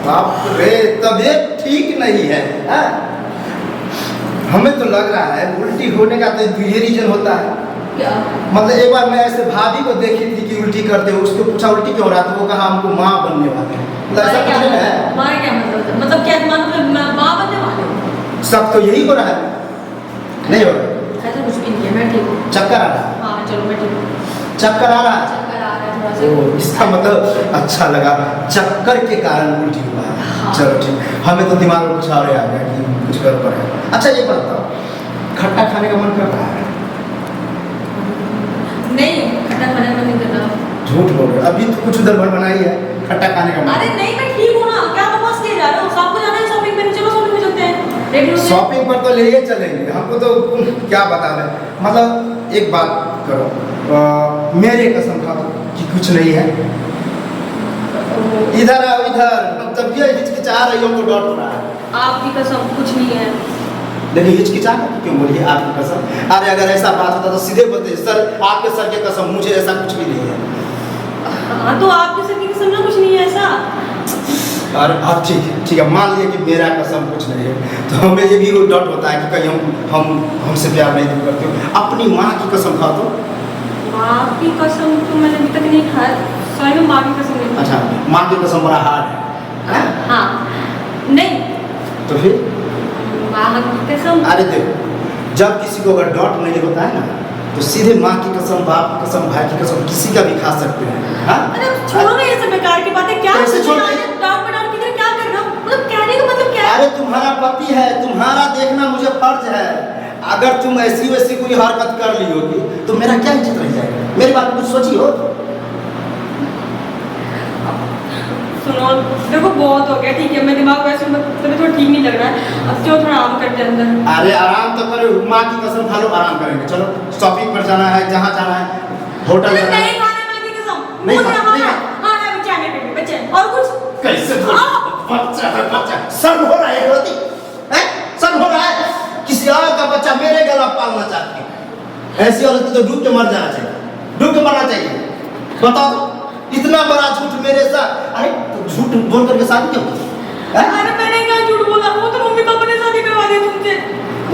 बाप रे, तबीयत ठीक नहीं है, हाँ? हमें तो लग रहा है उल्टी होने का तो ये रीजन होता है। क्या? मतलब एक बार मैं ऐसे भाभी को देखी थी कि उल्टी करते हुए, उसको पूछा उल्टी क्यों हो रहा था, वो कहा हमको माँ बनने वाले हैं। मतलब ऐसा क्या कुछ है? हमारा क्या मतलब क्या मतलब माँ बनने वाले हो? सब तो यही हो रहा है, नहीं हो रहा है? ऐसा कुछ भी नहीं है, मैं ठीक हूँ। चक्कर आ रहा है? हाँ चलो मैं ठीक हूँ। चक्कर आ रहा है? चक्कर आ रहा है थोड़ा सा। ओ, इसका मतलब अच्छा लगा, चक्कर के कारण उल्टी हुआ है। हाँ। चलो ठीक, हमें तो दिमाग में कुछ और आ गया कि कुछ गड़बड़ है। अच्छा ये बताओ, खट्टा खाने का मन कर रहा है? नहीं, खट्टा खाने का मन नहीं कर रहा। झूठ बोल रहे हो, अभी तो कुछ उधर भर बनाई है, खट्टा खाने का मन। अरे नहीं, मैं ठीक हूँ ना, क्या बकवास किए जा रहे हो? सबको जाना है शॉपिंग पे, चलो शॉपिंग पे चलते हैं। रेडी हो गए? शॉपिंग पर तो ले ही चलेंगे, हमको तो क्या बता रहे, मतलब एक बात करो, मेरे कसम खा दो कि कुछ नहीं है। इधर आओ इधर, तब ये हिचकिचा रही हो, हमको डर हो रहा है। आपकी कसम कुछ नहीं है। देखिए हिचकिचा क्यों बोलिए, आपकी कसम? अरे अगर ऐसा बात होता तो सीधे बोलते, सर आपके सर के कसम, मुझे ऐसा कुछ भी नहीं है। हाँ तो आपकी सर की कसम ना, कुछ नहीं है ऐसा। और अब ठीक है, मान लिया कि मेरा कसम कुछ नहीं है, तो हमें ये भी डर होता है कि कहीं हमसे प्यार नहीं करते हो। अपनी माँ की कसम खा दो। माँ की कसम तो मैंने अभी तक नहीं खाया, सॉरी मैं माँ की कसम नहीं। अच्छा, माँ की कसम बड़ा हार्ड है? हाँ नहीं तो फिर माँ की कसम। अरे देखो, जब किसी को अगर डॉट नहीं होता है ना, तो सीधे माँ की कसम, बाप की कसम, भाई की कसम, किसी का भी खा सकते हैं। हाँ? अरे छोड़ो ना ये सब बेकार की बातें, क्या कैसे छोड़ डाउट पे डाउट किधर क्या कर रहा हूँ, मतलब कहने का मतलब क्या है? अरे तुम्हारा पति है, तुम्हारा देखना मुझे फर्ज है। अगर तुम ऐसी वैसी कोई हरकत कर ली होगी तो मेरा क्या इज्जत रह जाएगा? मेरी बात कुछ सोची हो? सुनो देखो, बहुत हो गया, ठीक है, मैं दिमाग वैसे तभी थोड़ा ठीक नहीं लग रहा है, अब चलो थोड़ा आराम करते हैं अंदर। अरे आराम तो करो, माँ की कसम खा लो, आराम करेंगे। चलो शॉपिंग पर जाना है, जहाँ जाना है, होटल अरे जाना है। नहीं खाना माँ की कसम, नहीं मुझे खा- नहीं हाँ है बच्चा, है पेट में बच्चे, और कुछ कैसे बच्चा है बच्चा? शर्म हो रहा है रोती है? शर्म हो रहा है? किसी और का बच्चा मेरे गला पालना चाहती है? ऐसी औरत तो डूब के मर जाना चाहिए, डूब के मरना चाहिए। बताओ, इतना बड़ा झूठ मेरे साथ। अरे तो झूठ बोल करके शादी क्यों की? अरे मैंने क्या झूठ बोला, वो तो मम्मी पापा ने शादी करवा दी तुमसे।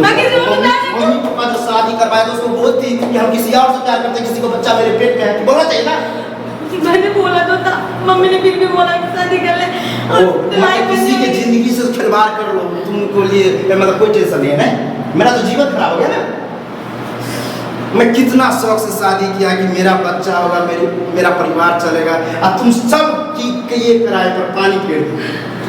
मैं किसी और से प्यार नहीं मम्मी पापा जो शादी करवाए तो उसको बोलती कि हम किसी और से प्यार करते हैं, किसी को बच्चा मेरे पेट में है, बोलना चाहिए ना। मैंने बोला तो था, मम्मी ने फिर भी बोला कि शादी कर ले। मतलब किसी के जिंदगी से खिलवाड़ कर लो, तुमको लिए मतलब कोई टेंशन नहीं है ना? मेरा तो जीवन खराब हो गया ना। मैं कितना शौक से शादी किया कि मेरा बच्चा होगा, मेरा परिवार चलेगा, और तुम सब की ये किराए पर पानी फेर दो,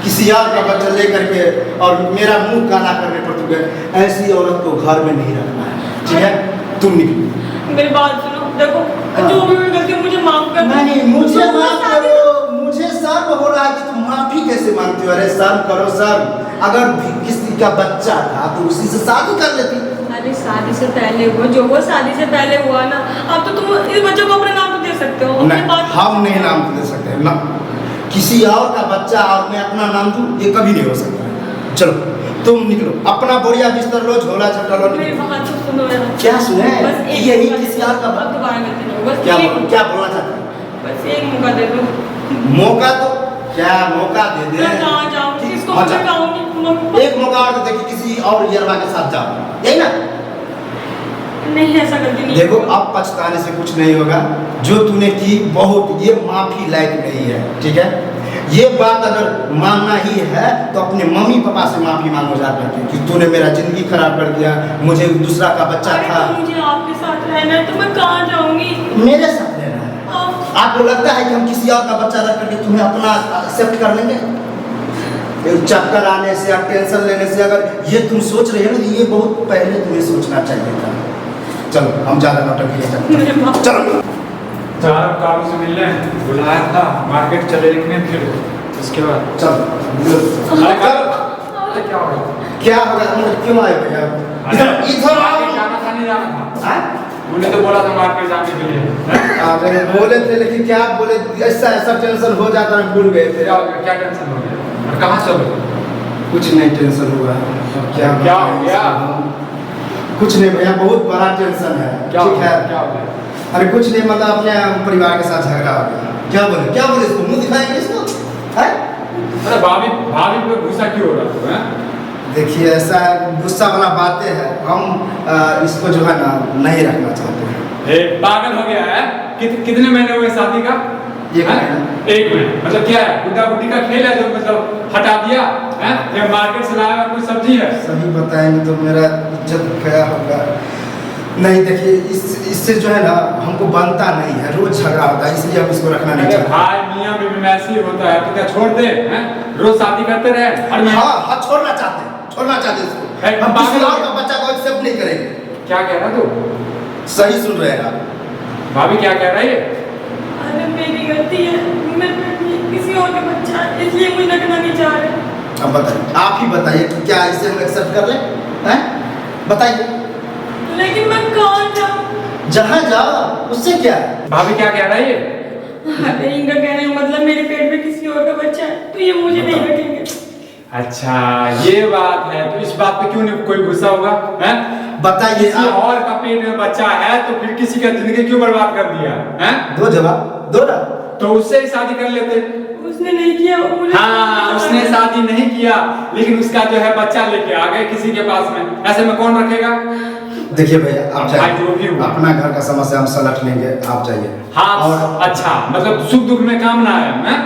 किसी और का बच्चा लेकर के और मेरा मुंह काला करने पर तुम। ऐसी औरत को घर में नहीं रखना है, ठीक है? तुम निकलो। मेरी बात सुनो, देखो जो भी हुई गलती मुझे माफ कर दो। नहीं, मुझे माफ करो। मुझे शर्म हो रहा है कि तुम माफी कैसे मांगती हो? अरे शर्म करो, शर्म। अगर किसी का बच्चा था तो उसी से शादी कर लेती। अरे शादी से पहले हुआ जो वो शादी से पहले हुआ ना, अब तो तुम इस बच्चे को अपने नाम पे दे सकते हो। अपने बात हम नहीं नाम दे सकते ना, किसी और का बच्चा और मैं अपना नाम दूं, ये कभी नहीं हो सकता। चलो तुम निकलो, अपना बोरिया बिस्तर लो, झोला झपटा लो। मेरी बात तो सुनो यार। क्या सुने? बस एक यही मौका किसी दे और दो, का अब दोबारा गलती नहीं होगी, बस क्या एक क्या बोलना चाहते हैं? बस एक मौका दे दो। मौका तो क्या मौका दे दे? मैं कहाँ जाऊँ, किसको हाँ, जा। मैं कहूँगी? एक मौका और दे, देखिए किसी और यरवा के साथ जाओ, यही ना? नहीं ऐसा गलती नहीं देखो होगा। अब पछताने से कुछ नहीं होगा, जो तूने की बहुत, ये माफी लायक नहीं है, ठीक है? ये बात अगर मानना ही है तो अपने मम्मी पापा से माफी मांगो जा करके कि तूने मेरा जिंदगी खराब कर दिया, मुझे दूसरा का बच्चा अरे था। तो मुझे आपके साथ रहना है तो मैं कहाँ जाऊँगी? मेरे साथ रहना है? आपको लगता है कि हम किसी और का बच्चा रख करके तुम्हें अपना एक्सेप्ट कर लेंगे? चक्कर आने से या टेंशन लेने से अगर ये तुम सोच रहे हो ना, ये बहुत पहले तुम्हें सोचना चाहिए था। चलो हम ज्यादा नाटक नहीं करते, चलो। चार कारों से मिलने बुलाया था, मार्केट चले लिखने, फिर उसके बाद चलो अरे क्या हो गया? क्या होगा? क्यों आए भैया? इधर आओ। मार्केट जाना था, नहीं जाना था? हाँ? उन्हें तो बोला था मार्केट जाने के लिए। आपने बोले थे, लेकिन क्या बोले, ऐसा टेंशन हो जाता है, भूल गए थे। क्या हो गया? क्या टेंशन हो गया? और कहाँ चलो? कुछ नहीं टेंशन हुआ। क्या हो गया? कुछ नहीं भैया, बहुत बड़ा टेंशन है। क्या हो ठीक गया? है? क्या हो गया? अरे कुछ नहीं, मतलब अपने परिवार के साथ झगड़ा हो गया। क्या बोले इसको? मुंह दिखाएंगे इसको? है? अरे भाभी भाभी पे गुस्सा क्यों हो रहा है? देखिए ऐसा गुस्सा वाला बातें है, हम इसको जो है ना नहीं रखना चाहते हैं। हे पागल हो गया है? कितने महीने हुए शादी का? एक महीना। 1 महीना मतलब क्या है? गुड्डा गुड्डी का खेल है जो मतलब हटा दिया है? ये मार्केट से लाया हुआ कोई सब्जी है? सही बताएंगे तो मेरा इज्जत गया होगा। नहीं देखिए इससे जो है ना हमको बनता नहीं है, रोज झगड़ा होता है, इसलिए हम इसको रखना नहीं अरे चाहते। भाई मियां बीवी में ऐसे ही होता है, तो क्या छोड़ दे हैं? रोज शादी करते रहे हर महीने? हाँ छोड़ना चाहते हैं, छोड़ना चाहते हैं है, इसको। हम बाकी किसी और लोग- का बच्चा को एक्सेप्ट नहीं करेंगे। क्या कह रहा तू? सही सुन रहे हैं आप। भाभी क्या कह रहा है ये? अरे मेरी गलती है, मैं किसी और का बच्चा है, इसलिए मुझे रखना नहीं चाह रहे। अब बताइए, आप ही बताइए कि क्या इसे हम एक्सेप्ट कर लें? हैं? बताइए। लेकिन मैं कहाँ जाऊँ? जहाँ जाओ उससे क्या है? भाभी क्या कह रहा है ये? अरे इनका कहने का मतलब मेरे पेट में किसी और का बच्चा है, तो ये मुझे नहीं रखेंगे। अच्छा ये बात है, तो इस बात पे क्यों नहीं कोई गुस्सा होगा? हैं? बताइए किसी आप। और का पेट में बच्चा है तो फिर किसी का जिंदगी क्यों बर्बाद कर दिया? हैं? दो जवाब दो ना। तो उससे ही शादी कर लेते। उसने नहीं किया, मुझे हाँ उसने शादी नहीं किया, लेकिन उसका जो है बच्चा लेके आ गए किसी के पास में, ऐसे में कौन रखेगा? देखिए भैया आप भाई जो भी जाइए, हुआ। अपना घर का समस्या हम सलट लेंगे, आप जाइए। हाँ और अच्छा मतलब सुख दुख में काम ना आया हैं?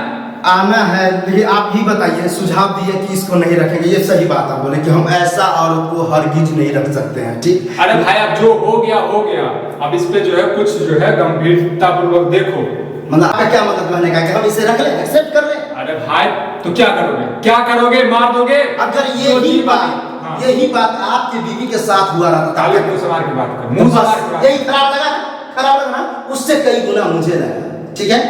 आना है नहीं, आप ही बताइए, सुझाव दिए कि इसको नहीं रखेंगे, ये सही बात है, बोले कि हम ऐसा औरत को हरगिज नहीं रख सकते हैं, ठीक। अरे भाई अब जो हो गया, अब इस पे जो है कुछ जो है गंभीरता पूर्वक देखो। मतलब आपका क्या मतलब कहने का कि हम इसे रख लें, एक्सेप्ट कर लें? अरे भाई तो क्या करोगे? मार दोगे? अगर हाँ। यही बात आपकी बीवी के साथ हुआ रहता ताले तो मुंह संभाल के बात कर, तो मुंह संभाल बस के बात यही खराब लगा ना, उससे कई गुना मुझे लगा, ठीक है।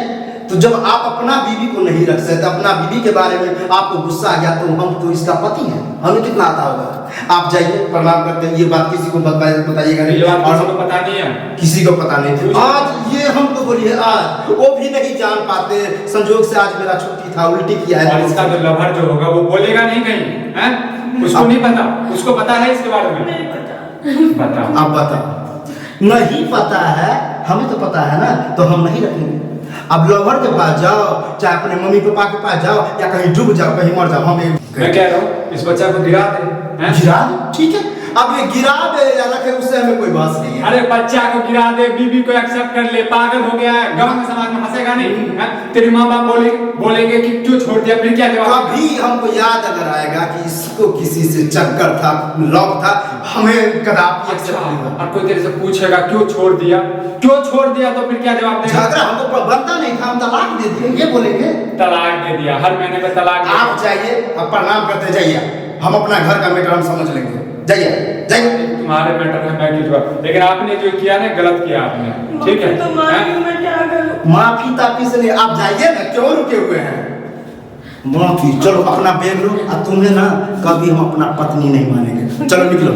तो जब आप अपना बीवी को नहीं रख सकते, अपना बीवी के बारे में आपको गुस्सा आ गया, तो हम तो इसका पति हैं, हमें कितना आता होगा। आप जाइए, प्रणाम करते हैं, ये बात किसी को बताइएगा नहीं, ये बात और किसी को पता नहीं है, किसी को पता नहीं। आज ये हमको बोलिए, आज वो भी नहीं जान पाते, संजोग से आज मेरा छुट्टी था, उल्टी किया और है। इसका जो लवर जो होगा वो बोलेगा नहीं कहीं, हैं? उसको नहीं पता, उसको पता है इसके बारे में? नहीं पता। बताओ। आप बताओ। नहीं पता है, हमें तो पता है ना, तो हम नहीं रखेंगे। अब लवर के पास जाओ, चाहे अपने मम्मी पापा के पास जाओ, या कहीं डूब जाओ, कहीं मर जाओ, हम मैं कह रहा हूँ इस बच्चा को गिरा दे, हैं? गिरा दे, ठीक है। अब ये गिरा दे या रखे, उससे हमें कोई बात नहीं है। अरे बच्चा को गिरा दे, बीबी को एक्सेप्ट कर ले, पागल हो गया है, गांव में समाज में हंसेगा नहीं, हैं? तेरे माँ बाप बोलेंगे कि क्यों छोड़ दिया, फिर क्या जवाब? कभी हमको याद अगर आएगा कि इसको किसी से चक्कर था, लव था, हमें कदापि अच्छा एक्सेप्ट नहीं होगा। और कोई तेरे से पूछेगा क्यों छोड़ दिया, तो फिर क्या जवाब देगा? झगड़ा हमको बनता नहीं था, हम तलाक दे दिए, ये बोलेंगे। तलाक दे दिया, हर महीने में तलाक दे आप जाइए, अब प्रणाम करते जाइए, हम अपना घर का मैटर हम समझ लेंगे, जाइए जाइए। तुम्हारे मैटर है, मैं क्यों, लेकिन आपने जो किया ना गलत किया आपने, ठीक है? तो माफी, हैं? मैं क्या करूँ? माफी ताफी से नहीं, आप जाइए ना, क्यों रुके हुए हैं? माफी, चलो अपना बैग लो, और तुम्हें ना कभी हम अपना पत्नी नहीं मानेंगे, चलो निकलो।